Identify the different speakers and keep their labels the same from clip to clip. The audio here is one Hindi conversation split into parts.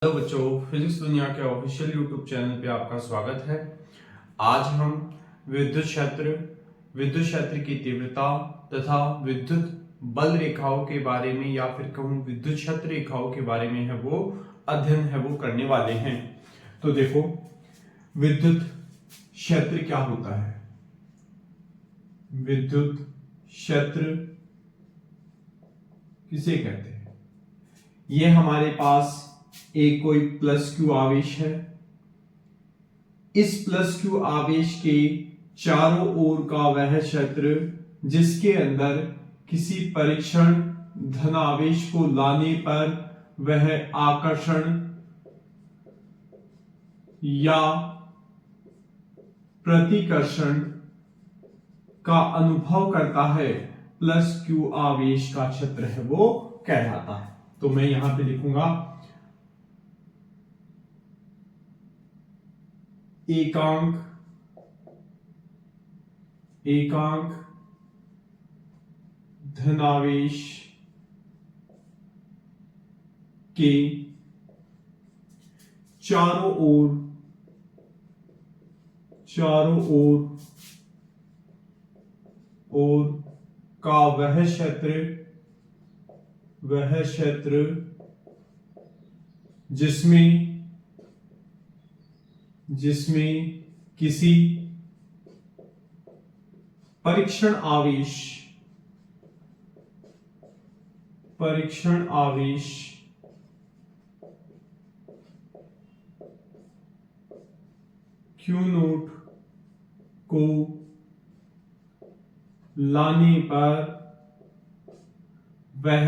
Speaker 1: हेलो बच्चों, फिजिक्स दुनिया के ऑफिशियल यूट्यूब चैनल पे आपका स्वागत है। आज हम विद्युत क्षेत्र की तीव्रता तथा विद्युत बल रेखाओं के बारे में या फिर कहूं विद्युत क्षेत्र रेखाओं के बारे में है वो अध्ययन है वो करने वाले हैं। तो देखो, विद्युत क्षेत्र क्या होता है? विद्युत क्षेत्र किसे कहते हैं? ये हमारे पास एक कोई प्लस क्यू आवेश है। इस प्लस क्यू आवेश के चारों ओर का वह क्षेत्र जिसके अंदर किसी परीक्षण धनावेश को लाने पर वह आकर्षण या प्रतिकर्षण का अनुभव करता है, प्लस क्यू आवेश का क्षेत्र है वो कहलाता है। तो मैं यहां पे लिखूंगा एकांक धनावेश के चारों ओर का वह क्षेत्र जिसमें किसी परीक्षण आवेश Q नोट को लाने पर वह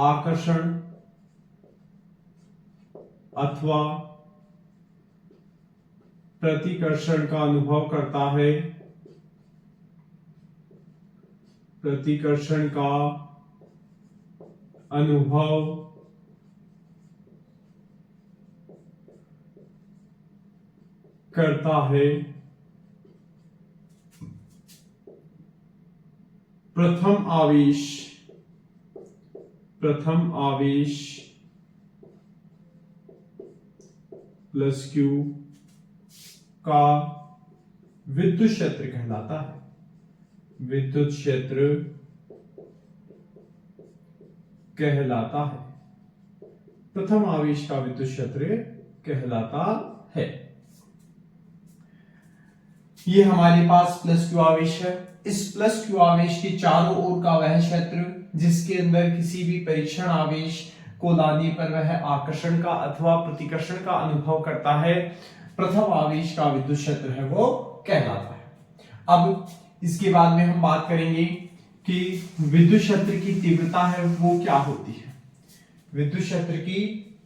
Speaker 1: आकर्षण अथवा प्रतिकर्षण का अनुभव करता है, प्रतिकर्षण का अनुभव करता है। प्रथम आवेश प्लस क्यू का विद्युत क्षेत्र कहलाता है। विद्युत क्षेत्र कहलाता है। प्रथम आवेश का विद्युत क्षेत्र कहलाता है। ये हमारे पास प्लस क्यू आवेश है। इस प्लस क्यू आवेश के चारों ओर का वह क्षेत्र जिसके अंदर किसी भी परीक्षण आवेश को लाने पर वह आकर्षण का अथवा प्रतिकर्षण का अनुभव करता है, प्रथम आवेश का विद्युत क्षेत्र है वो कहलाता है। अब इसके बाद में हम बात करेंगे कि विद्युत क्षेत्र की तीव्रता है वो क्या होती है। विद्युत क्षेत्र की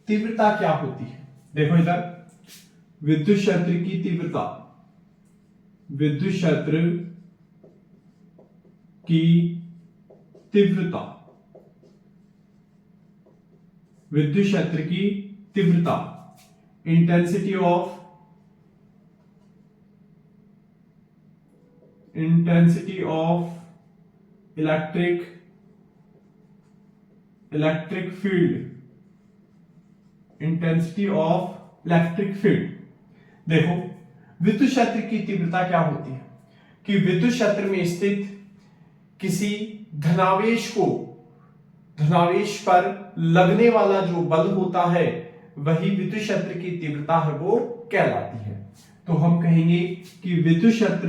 Speaker 1: तीव्रता क्या होती है? देखो इधर, विद्युत क्षेत्र की तीव्रता, विद्युत क्षेत्र की तीव्रता, विद्युत क्षेत्र की तीव्रता, intensity of electric field, intensity of electric field. देखो, विद्युत क्षेत्र की तीव्रता क्या होती है कि विद्युत क्षेत्र में स्थित किसी धनावेश पर लगने वाला जो बल होता है वही विद्युत क्षेत्र की तीव्रता है वो कहलाती है। तो हम कहेंगे कि विद्युत क्षेत्र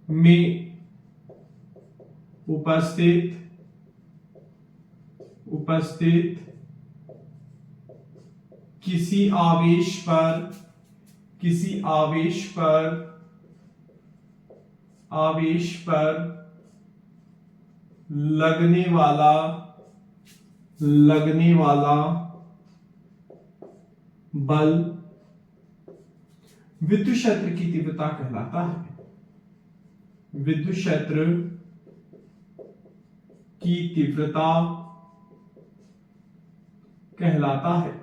Speaker 1: में उपस्थित किसी आवेश पर लगने वाला बल विद्युत क्षेत्र की तीव्रता कहलाता है। विद्युत क्षेत्र की तीव्रता कहलाता है।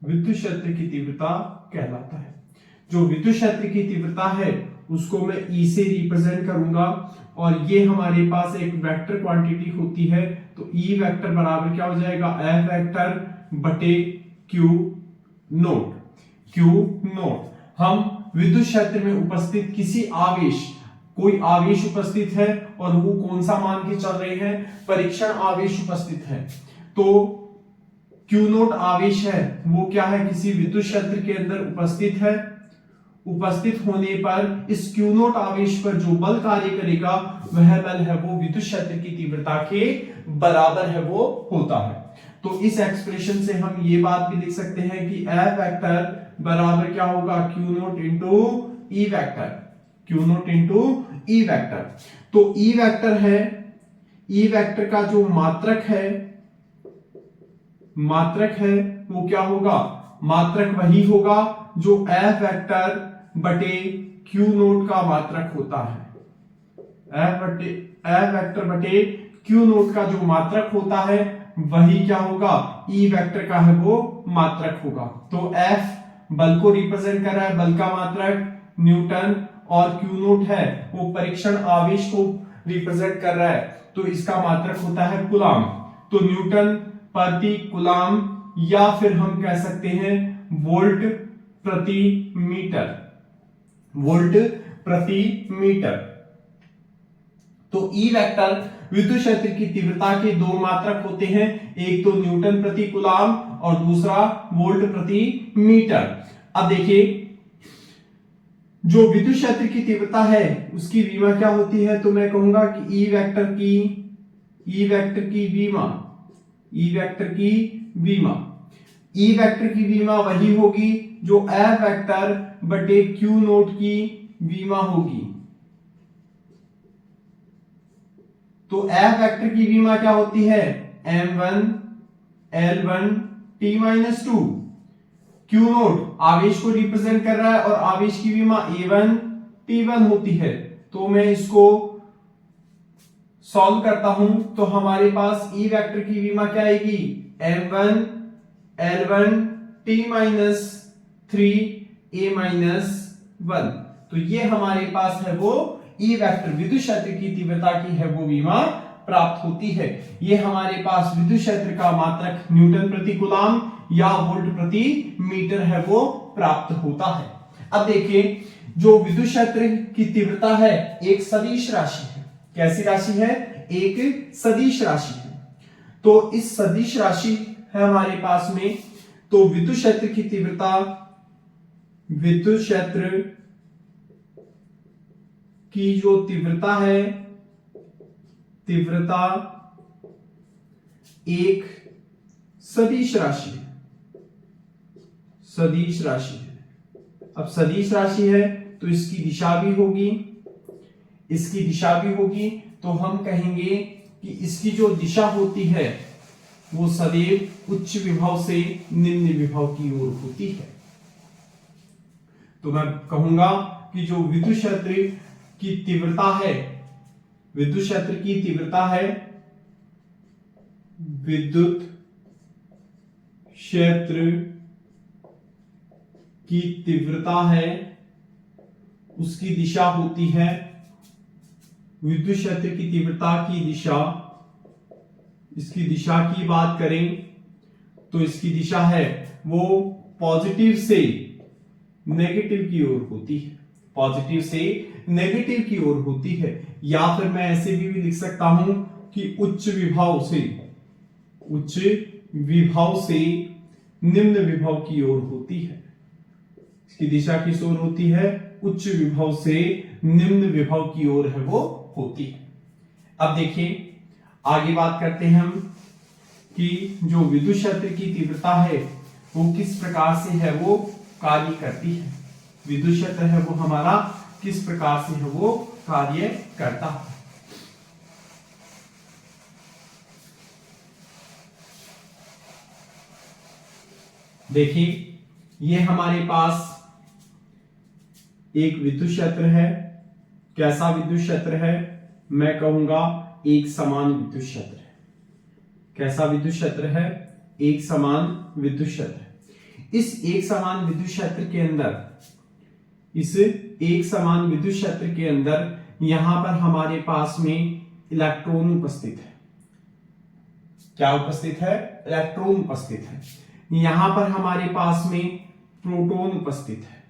Speaker 1: विद्युत क्षेत्र की तीव्रता कहलाता है। जो विद्युत क्षेत्र की तीव्रता है उसको मैं ई से रिप्रेजेंट करूंगा, और ये हमारे पास एक वेक्टर क्वांटिटी होती है, तो ई वेक्टर बराबर क्या हो जाएगा, एफ वेक्टर बटे क्यू नोट। क्यू नोट, हम विद्युत क्षेत्र में उपस्थित किसी आवेश, कोई आवेश उपस्थित है और वो कौन सा मान के चल रहे हैं, परीक्षण आवेश उपस्थित है, तो क्यू नोट आवेश है वो क्या है, किसी विद्युत क्षेत्र के अंदर उपस्थित है। उपस्थित होने पर इस क्यू नोट आवेश पर जो बल कार्य करेगा वह बल है वो विद्युत क्षेत्र की तीव्रता के बराबर है वो होता है। तो इस एक्सप्रेशन से हम ये बात भी लिख सकते हैं कि एफ वेक्टर बराबर क्या होगा, Q note into E vector, Q note into E vector. तो ई वेक्टर है, ई वेक्टर का जो मात्रक है वो क्या होगा, मात्रक वही होगा जो एफ वेक्टर बटे क्यू नोट का मात्रक होता है। एफ वेक्टर बटे क्यू नोट का जो मात्रक होता है वही क्या होगा, ई वेक्टर का है वो मात्रक होगा। तो एफ बल को रिप्रेजेंट कर रहा है, बल का मात्रक न्यूटन, और क्यू नोट है वो परीक्षण आवेश को रिप्रेजेंट कर रहा है, तो इसका मात्रक होता है कूलाम। तो न्यूटन प्रति कूलाम, या फिर हम कह सकते हैं वोल्ट प्रति मीटर, वोल्ट प्रति मीटर। तो ई वेक्टर विद्युत क्षेत्र की तीव्रता के दो मात्रक होते हैं, एक तो न्यूटन प्रति कूलाम और दूसरा वोल्ट प्रति मीटर। अब देखिए जो विद्युत क्षेत्र की तीव्रता है उसकी विमा क्या होती है, तो मैं कहूंगा कि ई वेक्टर की विमा, ई वेक्टर की विमा वही होगी जो एफ वेक्टर बटे क्यू नोट की विमा होगी। तो एफ वेक्टर की विमा क्या होती है, m1 l1 t-2। Q note आवेश को रिप्रेजेंट कर रहा है और आवेश की विमा a1 t1 होती है। तो मैं इसको सॉल्व करता हूं तो हमारे पास ई वेक्टर की विमा क्या आएगी, m1 l1 t-3 a-1। तो ये हमारे पास है वो ई वेक्टर विद्युत क्षेत्र की तीव्रता की है वो विमा प्राप्त होती है। ये हमारे पास विद्युत क्षेत्र का मात्रक न्यूटन प्रति कूलाम या वोल्ट प्रति मीटर है वो प्राप्त होता है। अब देखिए जो विद्युत क्षेत्र की तीव्रता है एक सदिश राशि है। कैसी राशि है, एक सदिश राशि है। तो इस सदिश राशि है हमारे पास में, तो विद्युत क्षेत्र की तीव्रता, विद्युत क्षेत्र की जो तीव्रता है, तीव्रता एक सदिश राशि है, सदिश राशि है। अब सदिश राशि है तो इसकी दिशा भी होगी, इसकी दिशा भी होगी, तो हम कहेंगे कि इसकी जो दिशा होती है वो सदैव उच्च विभव से निम्न विभव की ओर होती है। तो मैं कहूंगा कि जो विद्युत क्षेत्र की तीव्रता है, विद्युत क्षेत्र की तीव्रता है, विद्युत क्षेत्र की तीव्रता है, उसकी दिशा होती है, विद्युत क्षेत्र की तीव्रता की दिशा, इसकी दिशा की बात करें तो इसकी दिशा है वो पॉजिटिव से नेगेटिव की ओर होती है, पॉजिटिव से नेगेटिव की ओर होती है। या फिर मैं ऐसे भी लिख सकता हूं कि उच्च विभव से निम्न विभव की ओर होती है। इसकी दिशा किस ओर होती है, उच्च विभव से निम्न विभव की ओर है वो होती है। अब देखिए आगे बात करते हैं हम कि जो विद्युत क्षेत्र की तीव्रता है वो किस प्रकार से है वो कार्य करती है। विद्युत क्षेत्र है वो हमारा किस प्रकार से है वो कार्य करता है। देखिए ये हमारे पास एक विद्युत क्षेत्र है। कैसा विद्युत क्षेत्र है, मैं कहूंगा एक समान विद्युत क्षेत्र है। कैसा विद्युत क्षेत्र है, एक समान विद्युत क्षेत्र है। इस एक समान विद्युत क्षेत्र के अंदर, इस एक समान विद्युत क्षेत्र के अंदर यहां पर हमारे पास में इलेक्ट्रॉन उपस्थित है। क्या उपस्थित है? इलेक्ट्रॉन उपस्थित है। यहां पर हमारे पास में प्रोटॉन उपस्थित है,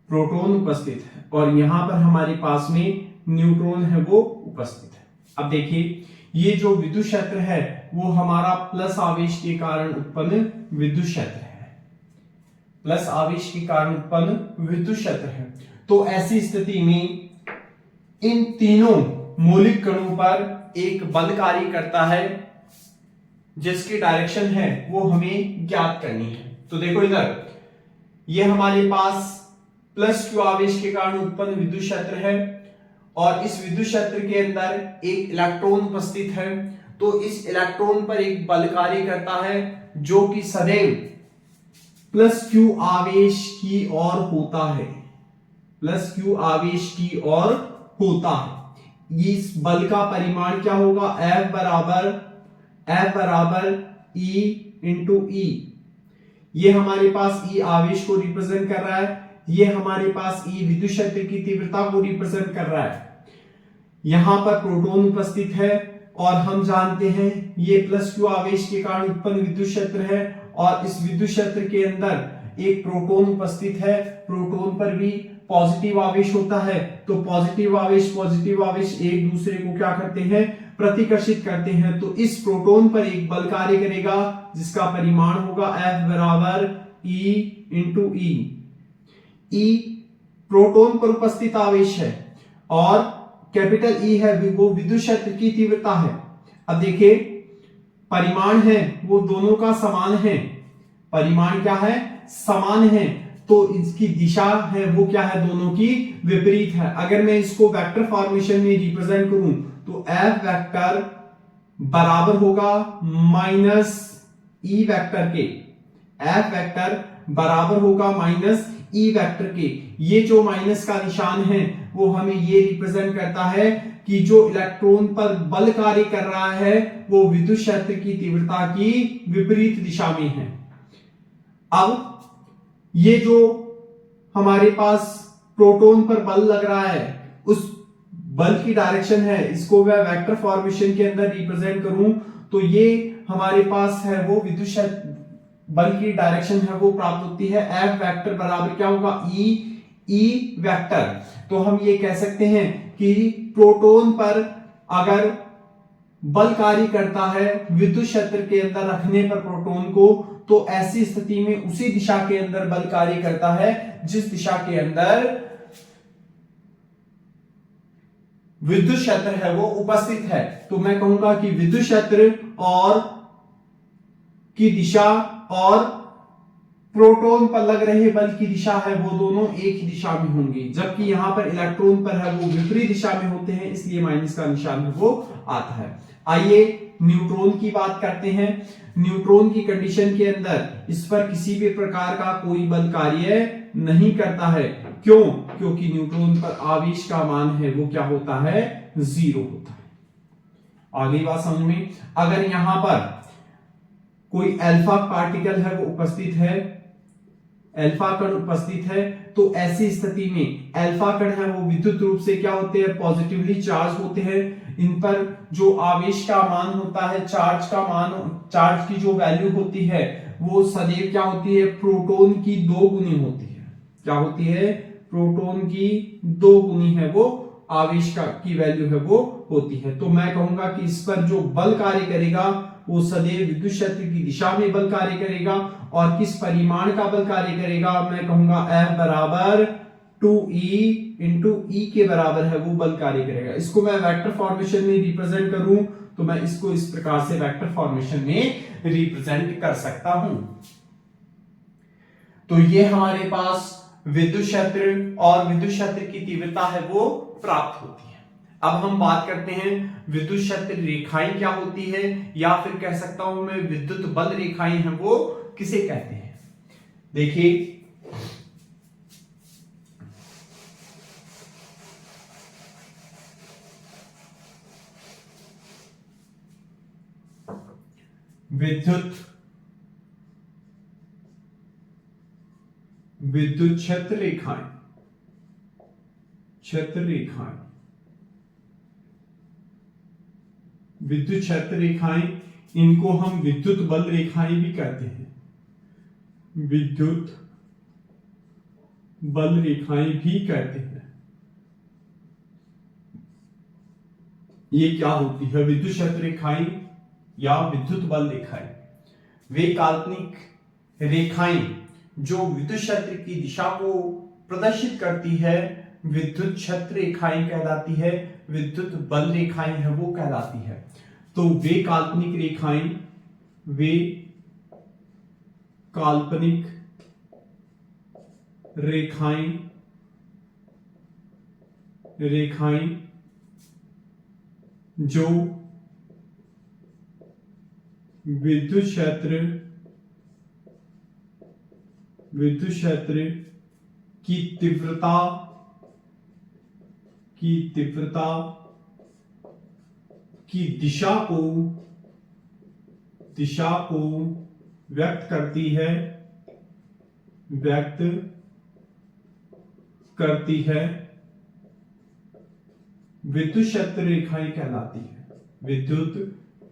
Speaker 1: प्रोटॉन उपस्थित है, और यहां पर हमारे पास में न्यूट्रॉन है वो उपस्थित है। अब देखिए, ये जो विद्युत क्षेत्र है वो हमारा प्लस आवेश के कारण उत्पन्न विद्युत क्षेत्र है, प्लस आवेश के कारण उत्पन्न विद्युत क्षेत्र है। तो ऐसी स्थिति में इन तीनों मौलिक कणों पर एक बल कार्य करता है जिसकी डायरेक्शन है वो हमें ज्ञात करनी है। तो देखो इधर, ये हमारे पास प्लस क्यू आवेश के कारण उत्पन्न विद्युत क्षेत्र है और इस विद्युत क्षेत्र के अंदर एक इलेक्ट्रॉन उपस्थित है। तो इस इलेक्ट्रॉन पर एक बल कार्य करता है जो कि सदैव प्लस क्यू आवेश की ओर होता है, प्लस क्यू आवेश की ओर होता है। इस बल का परिमाण क्या होगा? F बराबर E इंटू E। ये हमारे पास E आवेश को रिप्रेजेंट कर रहा है, ये हमारे पास E विद्युत क्षेत्र की तीव्रता को रिप्रेजेंट कर रहा है। यहां पर प्रोटॉन उपस्थित है और हम जानते हैं ये प्लस क्यू आवेश के कारण उत्पन्न विद्युत क्षेत्र है और इस विद्युत क्षेत्र के अंदर एक प्रोटॉन उपस्थित है। प्रोटॉन पर भी पॉजिटिव आवेश होता है, तो पॉजिटिव आवेश एक दूसरे को क्या करते हैं? प्रतिकर्षित करते हैं। तो इस प्रोटॉन पर एक बल कार्य करेगा जिसका परिमाण होगा F बराबर E into E। E proton पर उपस्थित आवेश है और कैपिटल E है वो विद्युत क्षेत्र की तीव्रता है। अब देखिए, परिमाण है वो दोनों का समान है, परिमाण क्या है? समान है। तो इसकी दिशा है वो क्या है? दोनों की विपरीत है। अगर मैं इसको वेक्टर फॉर्मेशन में रिप्रेजेंट करूं तो F वेक्टर बराबर होगा माइनस E वेक्टर के, F वेक्टर बराबर होगा माइनस E वेक्टर के। ये जो माइनस का निशान है वो हमें ये रिप्रेजेंट करता है कि जो इलेक्ट्रॉन पर बल कार्य कर रहा है वो विद्युत क्षेत्र की तीव्रता की विपरीत दिशा में है। अब ये जो हमारे पास प्रोटॉन पर बल लग रहा है उस बल की डायरेक्शन है, इसको मैं वेक्टर फॉर्मेशन के अंदर रिप्रेजेंट करूं तो ये हमारे पास है वो विद्युत क्षेत्र बल की डायरेक्शन है वो प्राप्त होती है। F वेक्टर बराबर क्या होगा? E vector. तो हम ये कह सकते हैं कि प्रोटॉन पर अगर बल कार्य करता है विद्युत क्षेत्र के अंदर रखने पर प्रोटॉन को, तो ऐसी स्थिति में उसी दिशा के अंदर बल कार्य करता है जिस दिशा के अंदर विद्युत क्षेत्र है वो उपस्थित है। तो मैं कहूंगा कि विद्युत क्षेत्र और की दिशा और प्रोटॉन पर लग रहे बल की दिशा है वो दोनों एक ही दिशा में होंगी, जबकि यहां पर इलेक्ट्रॉन पर है वो विपरीत दिशा में होते हैं, इसलिए माइनस का निशान है वो आता है। आइए न्यूट्रॉन की बात करते हैं। न्यूट्रॉन की कंडीशन के अंदर इस पर किसी भी प्रकार का कोई बल कार्य नहीं करता है। क्यों? क्योंकि न्यूट्रॉन पर आवेश का मान है वो क्या होता है? 0 होता है। आगे बात समझ में। अगर यहां पर कोई अल्फा पार्टिकल है वो उपस्थित है, अल्फा कण उपस्थित है, तो ऐसी स्थिति में अल्फा कण है वो विद्युत रूप से क्या होते हैं? पॉजिटिवली चार्ज होते हैं। इन पर जो आवेश का मान होता है, चार्ज की जो वैल्यू होती है वो सदैव क्या होती है? प्रोटॉन की 2 गुनी होती है। क्या होती है? प्रोटॉन की 2 गुनी है वो आवेश की वैल्यू है वो होती है। तो मैं कहूंगा कि इस पर जो बल कार्य करेगा वो सदैव विद्युत क्षेत्र की दिशा में बल कार्य करेगा। और किस परिमाण का बल कार्य करेगा? मैं कहूंगा F बराबर 2E इंटू E के बराबर है वो बल कार्य करेगा। इसको मैं वेक्टर फॉर्मेशन में रिप्रेजेंट करूं तो मैं इसको इस प्रकार से वेक्टर फॉर्मेशन में रिप्रेजेंट कर सकता हूं। तो ये हमारे पास विद्युत क्षेत्र और विद्युत क्षेत्र की तीव्रता है वो प्राप्त होती है। अब हम बात करते हैं विद्युत क्षेत्र रेखाएं क्या होती है, या फिर कह सकता हूं मैं विद्युत बल रेखाएं हैं वो किसे कहते हैं। देखिए, विद्युत क्षेत्र रेखाएं, क्षेत्र रेखाएं, विद्युत क्षेत्र रेखाएं, इनको हम विद्युत बल रेखाएं भी कहते हैं। विद्युत बल रेखाएं भी कहते हैं। ये क्या होती है? विद्युत क्षेत्र रेखाएं या विद्युत बल रेखाएं वे काल्पनिक रेखाएं जो विद्युत क्षेत्र की दिशा को प्रदर्शित करती है, विद्युत क्षेत्र रेखाएं कहलाती है। विद्युत बल रेखाएं है वो कहलाती है। तो वे काल्पनिक रेखाएं, वे काल्पनिक रेखाएं जो विद्युत क्षेत्र की तीव्रता की दिशा को व्यक्त करती है विद्युत क्षेत्र रेखाएं कहलाती है। विद्युत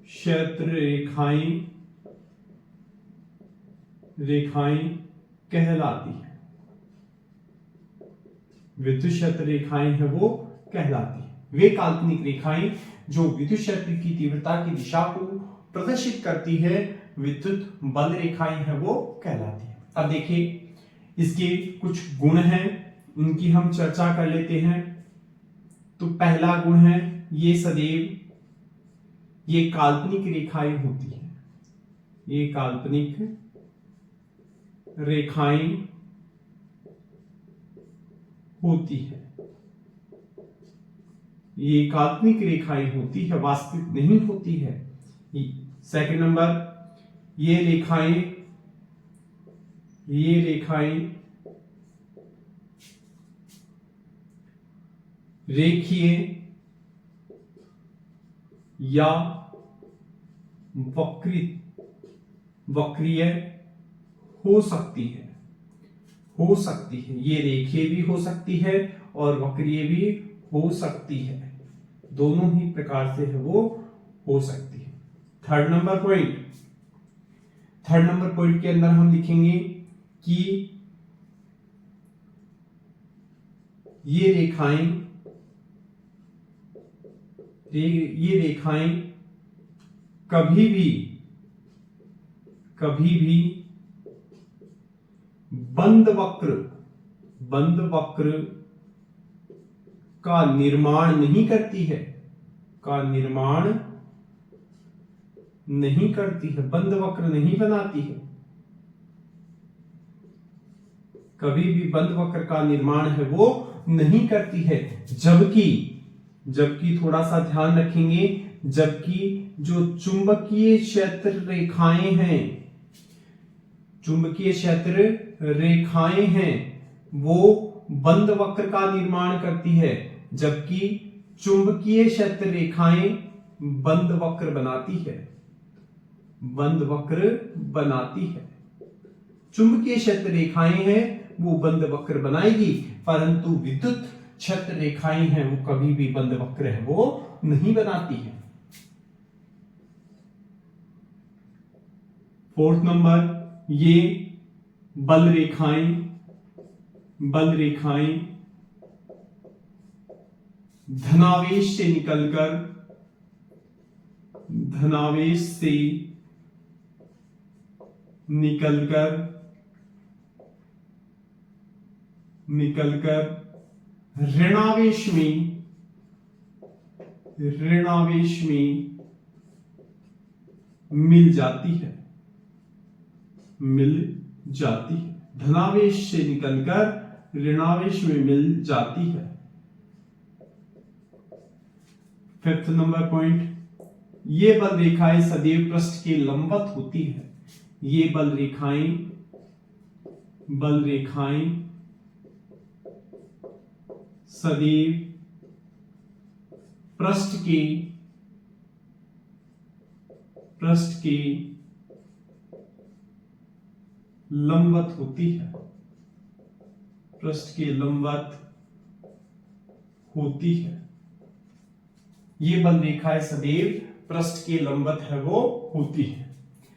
Speaker 1: क्षेत्र रेखाएं कहलाती है। विद्युत क्षेत्र रेखाएं है वो कहलाती है। वे काल्पनिक रेखाएं जो विद्युत क्षेत्र की तीव्रता की दिशा को प्रदर्शित करती है, विद्युत बल रेखाएं है वो कहलाती है। अब देखिए इसके कुछ गुण हैं, उनकी हम चर्चा कर लेते हैं। तो पहला गुण है, ये सदैव ये काल्पनिक रेखाएं होती हैं। ये काल्पनिक रेखाएं होती है। ये काल्पनिक रेखाएं होती है, वास्तविक नहीं होती है। सेकंड नंबर, ये रेखाएं रेखीय या वक्रीय हो सकती है। ये रेखीय भी हो सकती है और वक्रीय भी हो सकती है। दोनों ही प्रकार से है वो हो सकती है। थर्ड नंबर पॉइंट के अंदर हम लिखेंगे कि ये रेखाएं कभी भी बंद वक्र का निर्माण नहीं करती है। बंद वक्र नहीं बनाती है। कभी भी बंद वक्र का निर्माण है वो नहीं करती है। जबकि थोड़ा सा ध्यान रखेंगे, जबकि जो चुंबकीय क्षेत्र रेखाएं हैं वो बंद वक्र का निर्माण करती है, जबकि चुंबकीय क्षेत्र रेखाएं बंद वक्र बनाती है। चुंबकीय क्षेत्र रेखाएं हैं वो बंद वक्र बनाएगी, परंतु विद्युत क्षेत्र रेखाएं हैं वो कभी भी बंद वक्र है वो नहीं बनाती है। फोर्थ नंबर, ये बल रेखाएं धनावेश से निकलकर ऋणावेश में मिल जाती है। धनावेश से निकलकर ऋणावेश में मिल जाती है। फिफ्थ नंबर पॉइंट, ये बल रेखाएं सदैव पृष्ठ के लंबवत होती है। ये बल रेखाएं सदैव पृष्ठ के लंबवत होती है। पृष्ठ के लंबवत होती है। ये बंद रेखाएं सदैव पृष्ठ के लंबवत है वो होती है।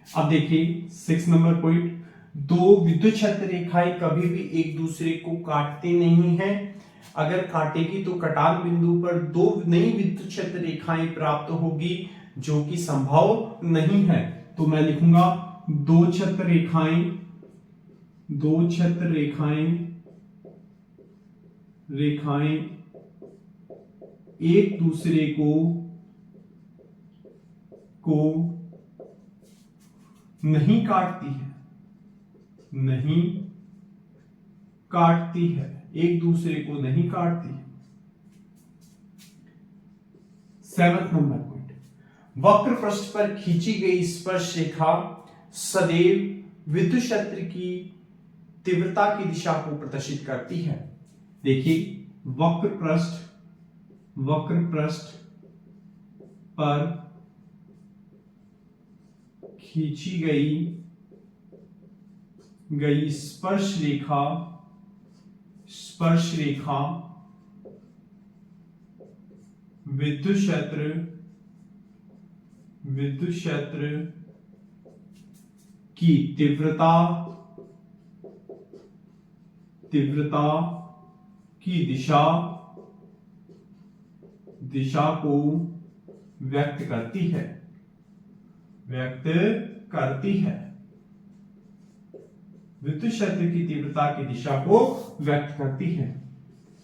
Speaker 1: अब देखिए 6 नंबर पॉइंट, दो विद्युत क्षेत्र रेखाएं कभी भी एक दूसरे को काटती नहीं है। अगर काटेगी तो कटान बिंदु पर दो नई विद्युत क्षेत्र रेखाएं प्राप्त होगी, जो कि संभव नहीं है। तो मैं लिखूंगा दो क्षेत्र रेखाएं एक दूसरे को नहीं काटती है, एक दूसरे को नहीं काटती है। 7 नंबर पॉइंट, वक्र पृष्ठ पर खींची गई स्पर्श रेखा सदैव विद्युत क्षेत्र की तीव्रता की दिशा को प्रदर्शित करती है। देखिए वक्र पृष्ठ पर खींची गई स्पर्श रेखा विद्युत क्षेत्र की तीव्रता की दिशा को व्यक्त करती है। विद्युत क्षेत्र की तीव्रता की दिशा को व्यक्त करती है।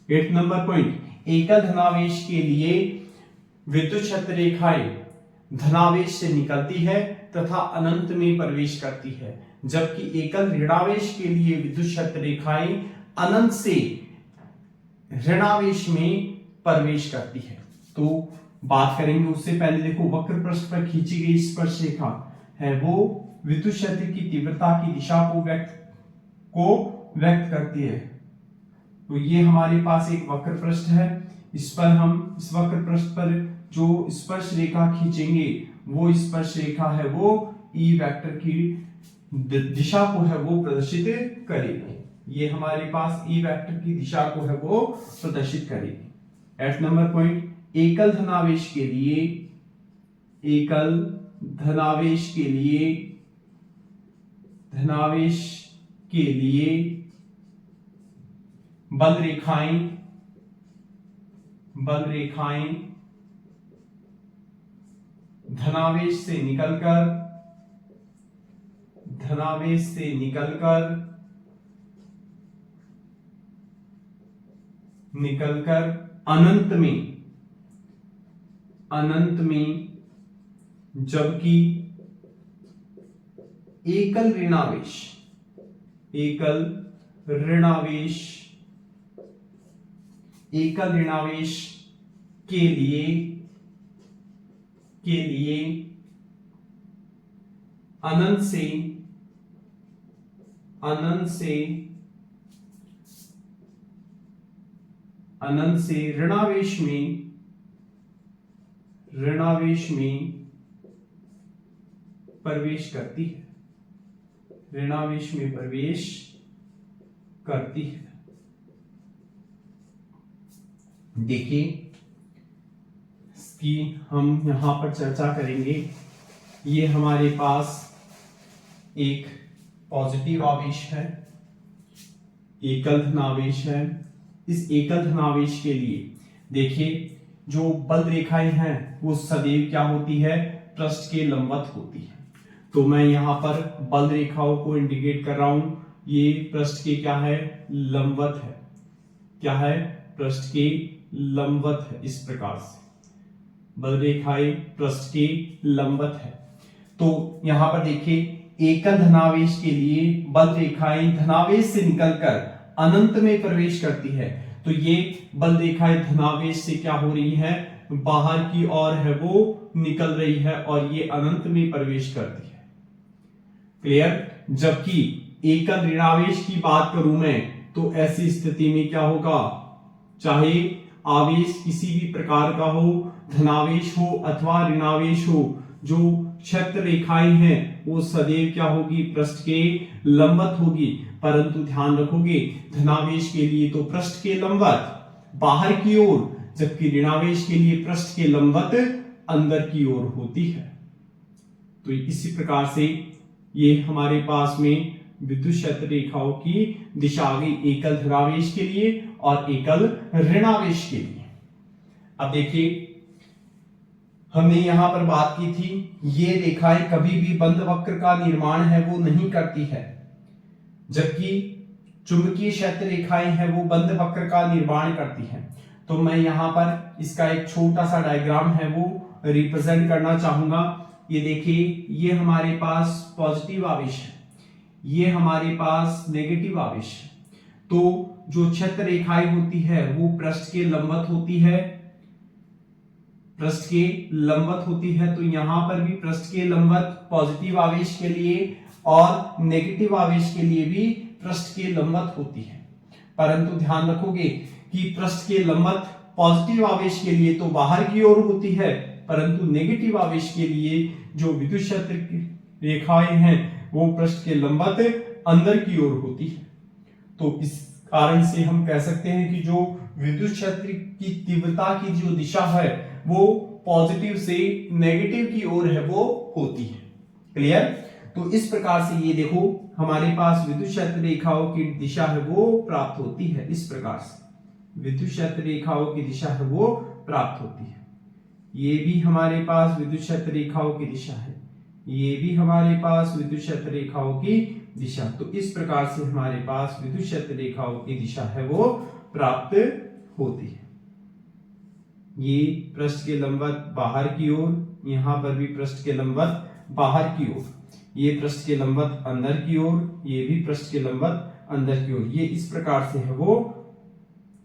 Speaker 1: 8 नंबर पॉइंट, एकल धनावेश के लिए विद्युत क्षेत्र रेखाएं धनावेश से निकलती है तथा अनंत में प्रवेश करती है, जबकि एकल ऋणावेश के लिए विद्युत क्षेत्र रेखाएं अनंत से ऋणावेश में प्रवेश करती है। तो बात करेंगे उससे पहले देखो वक्र पृष्ठ पर खींची गई स्पर्श रेखा है वो विद्युत क्षेत्र की तीव्रता की दिशा को व्यक्त करती है। तो ये हमारे पास एक वक्र पृष्ठ है, इस वक्र पृष्ठ पर जो स्पर्श रेखा खींचेंगे वो स्पर्श रेखा है वो ई वेक्टर की दिशा को है वो प्रदर्शित करेगी। ये हमारे पास ई वेक्टर की दिशा को है वो प्रदर्शित करेगी। 8 नंबर पॉइंट, एकल धनावेश के लिए बल रेखाएं धनावेश से निकलकर अनंत में जबकि एकल ऋणावेश के लिए अनंत से ऋणावेश में प्रवेश करती है। देखिए इसकी हम यहां पर चर्चा करेंगे। ये हमारे पास एक पॉजिटिव आवेश है, एकल धनावेश है। इस एकल धनावेश के लिए देखिए जो बल रेखाएं हैं वो सदैव क्या होती है, पृष्ठ के लंबवत होती है। तो मैं यहां पर बल रेखाओं को इंडिकेट कर रहा हूं, ये पृष्ठ के क्या है, लंबवत है। क्या है, पृष्ठ के लंबवत है। इस प्रकार से बल रेखाएं पृष्ठ के लंबवत है। तो यहां पर देखिए एकल धनावेश के लिए बल रेखाएं धनावेश से निकलकर अनंत में प्रवेश करती है। तो ये बल रेखाएं धनावेश से क्या हो रही है, बाहर की ओर है वो निकल रही है और ये अनंत में प्रवेश करती है। क्लियर। जबकि एकल ऋणावेश की बात करूं मैं तो ऐसी स्थिति में क्या होगा, चाहे आवेश किसी भी प्रकार का हो, धनावेश हो अथवा ऋणावेश हो, जो क्षेत्र रेखाएं हैं वो सदैव क्या होगी, पृष्ठ के लंबवत होगी। परंतु ध्यान रखोगे धनावेश के लिए तो पृष्ठ के लंबवत, बाहर की ओर जबकि ऋणावेश के लिए पृष्ठ के लंबवत अंदर की ओर होती है। तो इसी प्रकार से ये हमारे पास में विद्युत क्षेत्र रेखाओं की दिशा आ गई, एकल धनावेश के लिए और एकल ऋणावेश के लिए। अब देखिए हमने यहां पर बात की थी, ये रेखाएं कभी भी बंद वक्र का निर्माण है वो नहीं करती है, जबकि चुंबकीय क्षेत्र रेखाएं हैं वो बंद वक्र का निर्माण करती हैं। तो मैं यहां पर इसका एक छोटा सा डायग्राम है वो रिप्रेजेंट करना चाहूंगा। ये देखिए, ये हमारे पास पॉजिटिव आवेश है, ये हमारे पास नेगेटिव आवेश है। तो जो क्षेत्र रेखाएं होती है वो पृष्ठ के लंबवत होती है, पृष्ठ के लंबवत होती है। तो यहां पर भी पृष्ठ के लंबवत पॉजिटिव आवेश के लिए और नेगेटिव आवेश के लिए भी पृष्ठ के लंबवत होती है। परंतु ध्यान रखोगे कि पृष्ठ के लंबवत पॉजिटिव आवेश के लिए तो बाहर की ओर होती है, परंतु नेगेटिव आवेश के लिए जो विद्युत क्षेत्र की रेखाएं हैं वो पृष्ठ के लंबवत अंदर की ओर होती है। तो इस कारण से हम कह सकते हैं कि जो विद्युत क्षेत्र की तीव्रता की जो दिशा है वो पॉजिटिव से नेगेटिव की ओर है वो होती है। क्लियर? तो इस प्रकार से ये देखो हमारे पास विद्युत क्षेत्र रेखाओं की दिशा है वो प्राप्त होती है। इस प्रकार से विद्युत क्षेत्र रेखाओं की दिशा है वो प्राप्त होती है। ये भी हमारे पास विद्युत क्षेत्र रेखाओं की दिशा है, ये भी हमारे पास विद्युत क्षेत्र रेखाओं की दिशा। तो इस प्रकार से हमारे पास विद्युत क्षेत्र रेखाओं की दिशा है वो प्राप्त होती है। ये पृष्ठ के लंबवत बाहर की ओर, यहां पर भी पृष्ठ के लंबवत बाहर की ओर, ये पृष्ठ के लंबवत अंदर की ओर, ये भी पृष्ठ के लंबवत अंदर की ओर। ये इस प्रकार से है वो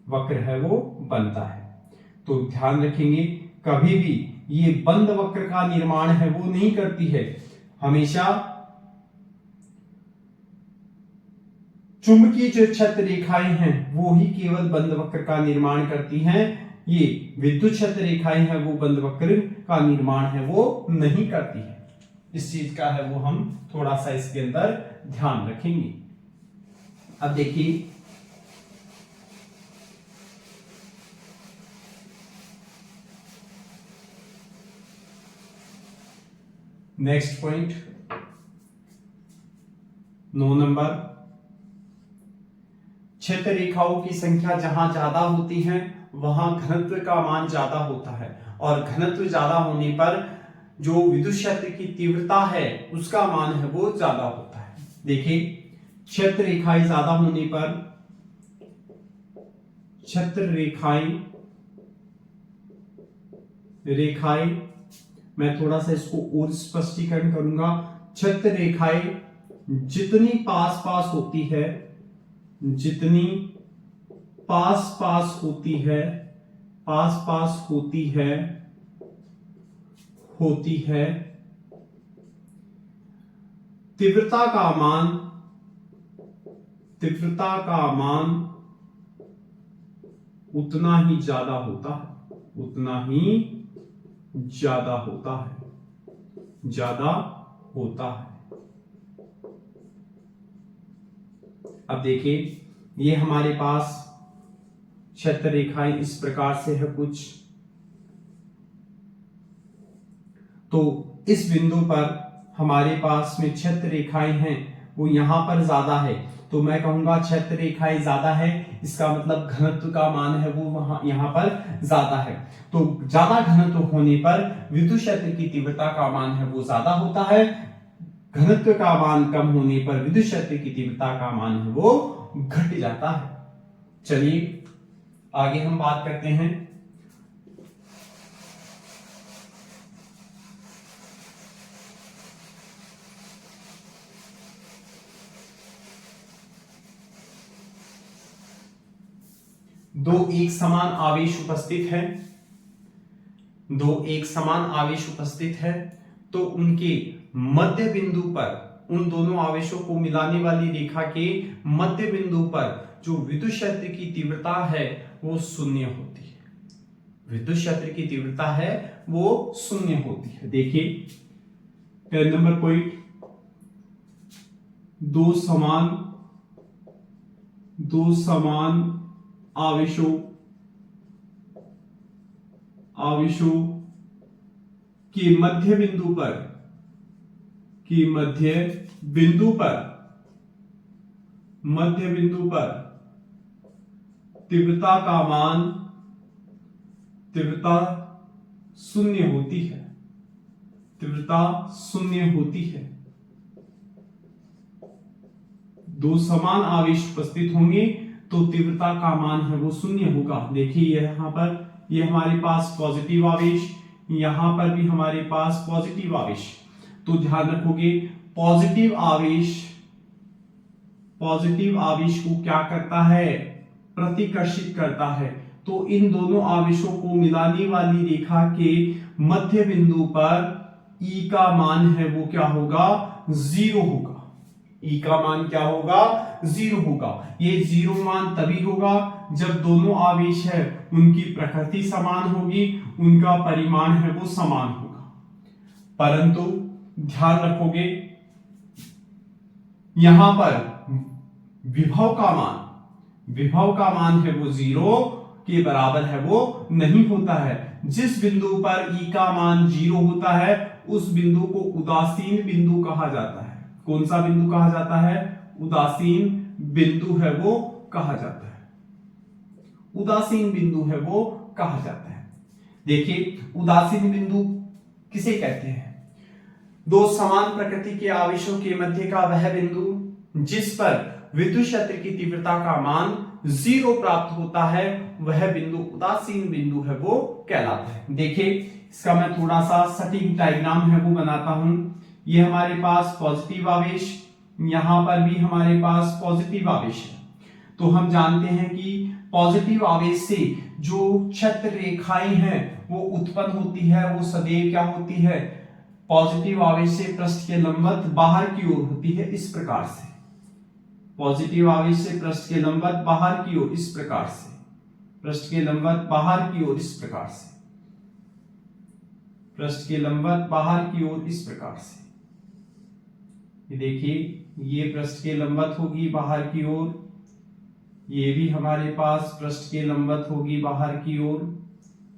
Speaker 1: वक्र है वो बनता है। तो ध्यान रखेंगे कभी भी ये बंद वक्र का निर्माण है वो नहीं करती है, हमेशा चुंबकीय जो क्षेत्र रेखाएं हैं वो ही केवल बंद वक्र का निर्माण करती हैं। ये विद्युत क्षेत्र रेखाएं हैं वो बंद वक्र का निर्माण है वो नहीं करती है। इस चीज का है वो हम थोड़ा सा इसके अंदर ध्यान रखेंगे। अब देखिए नेक्स्ट पॉइंट 9 नंबर, क्षेत्र रेखाओं की संख्या जहां ज्यादा होती है वहां घनत्व का मान ज्यादा होता है, और घनत्व ज्यादा होने पर जो विद्युत क्षेत्र की तीव्रता है उसका मान है वो ज्यादा होता है। देखिए क्षेत्र रेखाएं ज्यादा होने पर, क्षेत्र रेखाएं मैं थोड़ा सा इसको और स्पष्टीकरण करूंगा। क्षेत्र रेखाएं जितनी पास पास होती है, जितनी पास पास होती है, पास पास होती है तीव्रता का मान उतना ही ज्यादा होता है, उतना ही ज्यादा होता है। अब देखिए ये हमारे पास क्षेत्र रेखाएं इस प्रकार से है कुछ। तो इस बिंदु पर हमारे पास में क्षेत्र रेखाएं हैं वो यहां पर ज्यादा है, तो मैं कहूंगा क्षेत्र रेखाएं ज्यादा है, इसका मतलब घनत्व का मान है वो वहां यहां पर ज्यादा है। तो ज्यादा घनत्व होने पर विद्युत क्षेत्र की तीव्रता का मान है वो ज्यादा होता है, घनत्व का मान कम होने पर विद्युत क्षेत्र की तीव्रता का मान है वो घट जाता है। चलिए आगे हम बात करते हैं। दो एक समान आवेश उपस्थित है, तो उनके मध्य बिंदु पर, उन दोनों आवेशों को मिलाने वाली रेखा के मध्य बिंदु पर जो विद्युत क्षेत्र की तीव्रता है वो शून्य होती है। विद्युत क्षेत्र की तीव्रता है वो शून्य होती है। देखिए 10 नंबर पॉइंट, दो समान आवेशों आवेशों के मध्य बिंदु पर तीव्रता का मान शून्य होती है। दो समान आवेश उपस्थित होंगे तो तीव्रता का मान है वो शून्य होगा। देखिए यहां पर ये हमारे पास पॉजिटिव आवेश, यहां पर भी हमारे पास पॉजिटिव आवेश। तो ध्यान रखोगे पॉजिटिव आवेश को क्या करता है, प्रतिकर्षित करता है। तो इन दोनों आवेशों को मिलाने वाली रेखा के मध्य बिंदु पर E का मान है वो क्या होगा, 0 होगा। E का मान क्या होगा, 0 होगा। ये 0 मान तभी होगा जब दोनों आवेश है उनकी प्रकृति समान होगी, उनका परिमाण है वो समान होगा। परंतु ध्यान रखोगे यहां पर विभव का मान है वो 0 के बराबर है वो नहीं होता है। जिस बिंदु पर E का मान 0 होता है उस बिंदु को उदासीन बिंदु कहा जाता है। कौन सा बिंदु कहा जाता है, उदासीन बिंदु है वो कहा जाता है। उदासीन बिंदु है वो कहा जाता है। देखिए उदासीन बिंदु किसे कहते हैं, दो समान प्रकृति के आवेशों के मध्य का वह बिंदु जिस पर विद्युत क्षेत्र की तीव्रता का मान 0 प्राप्त होता है, वह बिंदु उदासीन बिंदु है वो कहलाता है। देखिए इसका मैं थोड़ा सा सटीक डायग्राम है वो बनाता हूं। ये हमारे पास पॉजिटिव आवेश, यहां पर भी हमारे पास पॉजिटिव आवेश है। तो हम जानते हैं कि पॉजिटिव आवेश से जो क्षेत्र रेखाएं हैं वो उत्पन्न होती है, वो सदैव क्या होती है, पॉजिटिव आवेश से पृष्ठ के लंबवत बाहर की ओर होती है। इस प्रकार से पॉजिटिव आवेश से पृष्ठ के लंबवत बाहर की ओर, इस प्रकार से पृष्ठ के लंबवत बाहर की ओर, इस प्रकार से पृष्ठ के लंबवत बाहर की ओर, इस प्रकार से। ये देखिए ये पृष्ठ के लंबवत होगी बाहर की ओर, ये भी हमारे पास पृष्ठ के लंबवत होगी बाहर की ओर,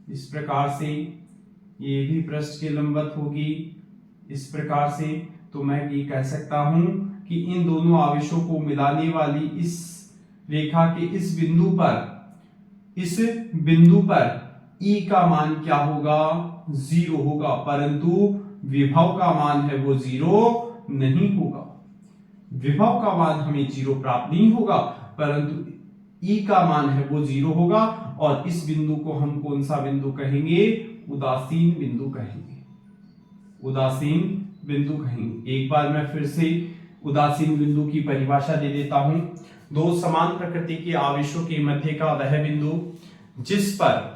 Speaker 1: इस प्रकार से। ये भी पृष्ठ के लंबवत होगी इस प्रकार से। तो मैं ये कह सकता हूं कि इन दोनों आवेशों को मिलाने वाली इस रेखा के इस बिंदु पर E का मान क्या होगा, 0 होगा। परंतु विभव का मान है वो 0 नहीं होगा। विभव का मान हमें 0 प्राप्त नहीं होगा, परंतु E का मान है वो 0 होगा। और इस बिंदु को हम कौन सा बिंदु कहेंगे, उदासीन बिंदु कहेंगे। उदासीन बिंदु कहेंगे। एक बार मैं फिर से उदासीन बिंदु की परिभाषा दे देता हूं। दो समान प्रकृति के आवेशों के मध्य का वह बिंदु जिस पर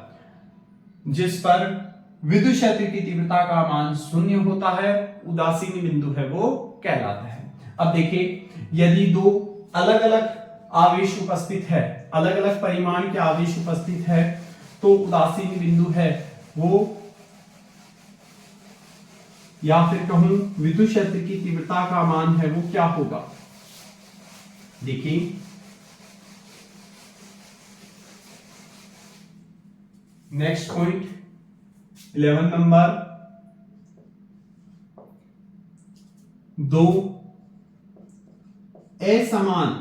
Speaker 1: विद्युत क्षेत्र की तीव्रता का मान 0 होता है, उदासीन बिंदु है वो कहलाता है। अब देखिए यदि दो अलग अलग आवेश उपस्थित है, अलग अलग परिमाण के आवेश उपस्थित है, तो उदासीन बिंदु है वो, या फिर कहूं विद्युत क्षेत्र की तीव्रता का मान है वो क्या होगा। देखिए नेक्स्ट पॉइंट 11 नंबर, दो असमान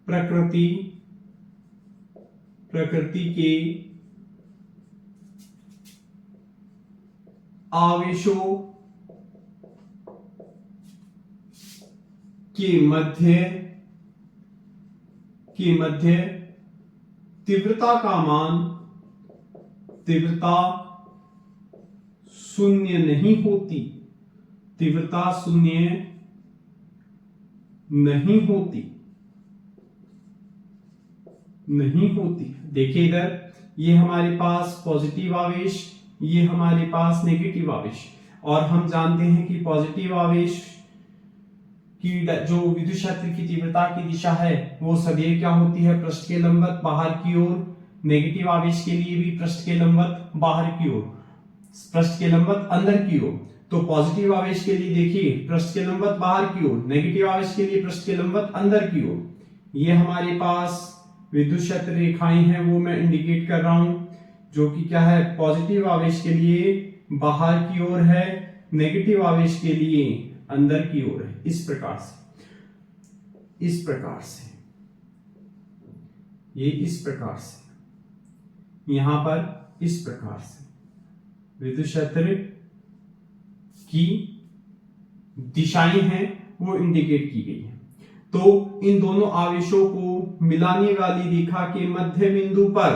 Speaker 1: प्रकृति के आवेशों के मध्य तीव्रता का मान, तीव्रता शून्य नहीं होती, तीव्रता शून्य नहीं होती। देखिए इधर ये हमारे पास पॉजिटिव आवेश, ये हमारे पास नेगेटिव आवेश। और हम जानते हैं कि पॉजिटिव आवेश की जो विद्युत क्षेत्र की तीव्रता की दिशा है वो सदैव क्या होती है, पृष्ठ के लंबवत बाहर की ओर। नेगेटिव आवेश के लिए भी पृष्ठ के लंबवत बाहर की ओर, पृष्ठ के लंबवत अंदर की ओर। तो पॉजिटिव आवेश के लिए देखिए पृष्ठ के लंबवत बाहर की ओर, नेगेटिव आवेश के लिए पृष्ठ के लंबवत अंदर की ओर। ये हमारे पास विद्युत क्षेत्र रेखाएं हैं वो मैं इंडिकेट कर रहा हूं, जो कि क्या है, पॉजिटिव आवेश के लिए बाहर की ओर है, नेगेटिव आवेश के लिए अंदर की ओर है। इस प्रकार से ये इस प्रकार से यहां पर इस प्रकार से विद्युत क्षेत्र की दिशाएं हैं वो इंडिकेट की गई है। तो इन दोनों आवेशों को मिलाने वाली रेखा के मध्य बिंदु पर,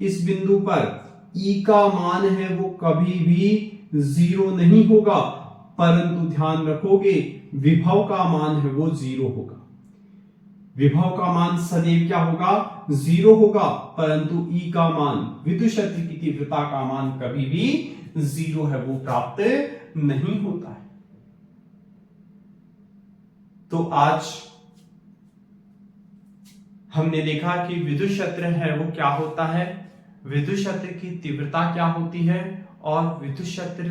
Speaker 1: इस बिंदु पर E का मान है वो कभी भी 0 नहीं होगा, परंतु ध्यान रखोगे विभव का मान है वो 0 होगा। विभव का मान सदैव क्या होगा, 0 होगा, परंतु E का मान, विद्युत क्षेत्र की तीव्रता का मान कभी भी 0 है वो प्राप्त नहीं होता है। तो आज हमने देखा कि विद्युत क्षेत्र है वो क्या होता है, विद्युत क्षेत्र की तीव्रता क्या होती है, और विद्युत क्षेत्र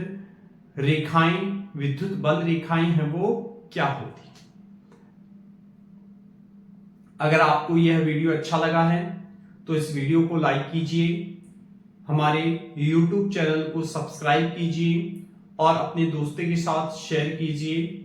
Speaker 1: रेखाएं, विद्युत बल रेखाएं हैं वो क्या होती है। अगर आपको यह वीडियो अच्छा लगा है तो इस वीडियो को लाइक कीजिए, हमारे YouTube चैनल को सब्सक्राइब कीजिए और अपने दोस्तों के साथ शेयर कीजिए।